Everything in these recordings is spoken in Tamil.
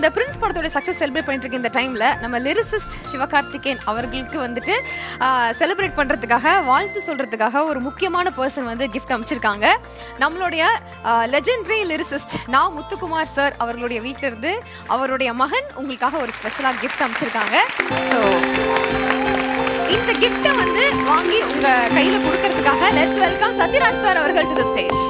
இந்த பிரின்ஸ் படத்தோட சக்ஸஸ் செலிப்ரேட் பண்ணிட்டு இருக்க இந்த டைம்ல நம்ம லிரிசிஸ்ட் சிவகார்த்திகேயன் அவர்களுக்கு வந்துட்டு செலிப்ரேட் பண்றதுக்காக வாழ்த்து சொல்றதுக்காக ஒரு முக்கியமான பர்சன் வந்து கிஃப்ட் அமைச்சிருக்காங்க. நம்மளுடைய லெஜெண்டரி லிரிசிஸ்ட் நா முத்துக்குமார் சார் அவர்களுடைய வீட்டில இருந்து அவருடைய மகன் உங்களுக்காக ஒரு ஸ்பெஷலா கிஃப்ட் அமைச்சிருக்காங்க. ஸோ இந்த கிஃப்ட்டை வந்து வாங்கி உங்க கையில கொடுக்கறதுக்காக லெட்ஸ் வெல்கம் சத்யராஜ் சார் அவர்கள் டு தி ஸ்டேஜ்.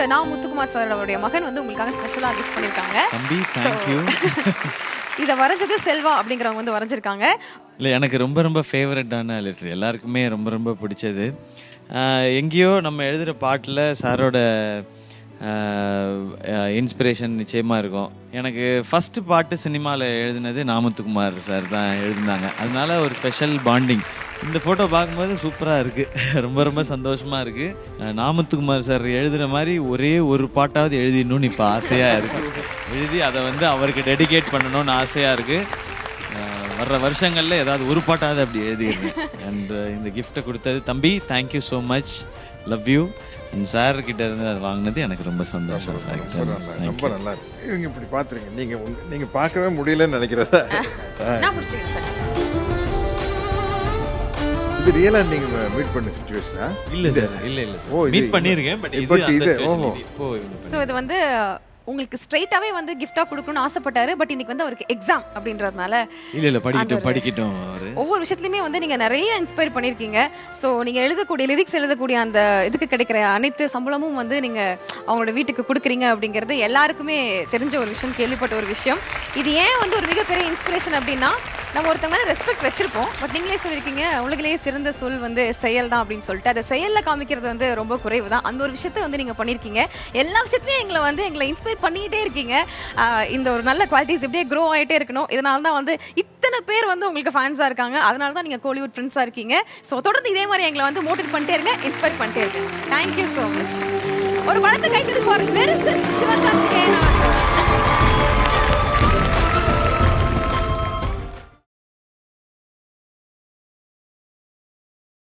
நான் முத்துக்குமார் சார் அவருடைய மகன் வந்து உங்களுக்காக ஸ்பெஷலா கிஃப்ட் பண்ணிருக்காங்க. தம்பி थैंक यू. இத வரைஞ்சது செல்வா அப்படிங்கறவங்க வந்து வரைஞ்சிருக்காங்க. இல்ல எனக்கு ரொம்ப ரொம்ப ஃபேவரட்டான லிரிக்ஸ், எல்லாருக்குமே ரொம்ப ரொம்ப பிடிச்சது. எங்கேயோ நம்ம எழுதுற பாட்டுல சாரோட இன்ஸ்பிரேஷன் நிச்சயமாக இருக்கும். எனக்கு ஃபஸ்ட்டு பாட்டு சினிமாவில் எழுதினது நாமுத்துக்குமார் சார் தான் எழுதினாங்க. அதனால ஒரு ஸ்பெஷல் பாண்டிங். இந்த ஃபோட்டோ பார்க்கும்போது சூப்பராக இருக்குது, ரொம்ப ரொம்ப சந்தோஷமாக இருக்குது. நாமுத்துக்குமார் சார் எழுதுகிற மாதிரி ஒரே ஒரு பாட்டாவது எழுதிடணும்னு இப்போ ஆசையாக இருக்குது. எழுதி அதை வந்து அவருக்கு டெடிகேட் பண்ணணும்னு ஆசையாக இருக்குது. வர்ற வருஷங்களில் ஏதாவது ஒரு பாட்டாவது அப்படி எழுதிடுறேன். அண்ட் இந்த கிஃப்ட்டை கொடுத்தது தம்பி thank you so much, love you. Sir கிட்ட இருந்து அது வாங்கினது எனக்கு ரொம்ப சந்தோஷம். சார் ரொம்ப நல்லா இருக்கு. இவங்க இப்படி பார்த்துருங்க, நீங்க பார்க்கவே முடியலன்னு நினைக்கிறதா? இது ரியலா நீங்க மீட் பண்ண சிச்சுவேஷனா? இல்ல சார், இல்ல சார், மீட் பண்ணிருக்கேன். பட் இது இப்போ சோ இது வந்து உங்களுக்கு ஸ்ட்ரைட்டாவே வந்து கிஃப்டா கொடுக்கணும்னு ஆசைப்பட்டாரு. பட் இன்னைக்கு வந்து அவருக்கு எக்ஸாம் அப்படின்றதுனால இல்ல படிக்கட்டும். ஒவ்வொரு விஷயத்துலயுமே வந்து நீங்க நிறைய இன்ஸ்பயர் பண்ணிருக்கீங்க. சோ நீங்க எழுதக்கூடிய லிரிக்ஸ் எழுதக்கூடிய அந்த இதுக்கு கிடைக்கிற அனைத்து சம்பளமும் வந்து நீங்க அவங்களோட வீட்டுக்கு கொடுக்குறீங்க அப்படிங்கிறது எல்லாருக்குமே தெரிஞ்ச ஒரு விஷயம், கேள்விப்பட்ட ஒரு விஷயம். இது ஏன் வந்து ஒரு மிகப்பெரிய இன்ஸ்பிரேஷன் அப்படின்னா, நம்ம ஒருத்தவங்க ரெஸ்பெக்ட் வச்சிருப்போம். பட் நீங்களே சொல்லியிருக்கீங்க உலகிலேயே சிறந்த சொல் வந்து செயல் தான் அப்படின்னு சொல்லிட்டு, அதை செயல்ல காமிக்கிறது வந்து ரொம்ப குறைவு தான். அந்த ஒரு விஷயத்தை வந்து நீங்க பண்ணிருக்கீங்க. எல்லா விஷயத்தையும் எங்களை இன்ஸ்பயர் பண்ணிக்கிட்டே இருக்கீங்க. இந்த ஒரு நல்ல குவாலிட்டிஸ் இப்படியே க்ரோ ஆகிட்டே இருக்கணும். இதனால தான் வந்து இத்தனை பேர் வந்து உங்களுக்கு ஃபேன்ஸாக இருக்காங்க. அதனால தான் நீங்கள் கோலிவுட் பிரின்ஸாக இருக்கீங்க. ஸோ தொடர்ந்து இதே மாதிரி எங்களை வந்து மோட்டிவேட் பண்ணிட்டே இருங்க, இன்ஸ்பயர் பண்ணிட்டே இருங்க. Thank you so much. ஒரு பலத்தை கைச்சது ஃபார் லிரிசிஸ்ட் சிவகார்த்திகேயன்.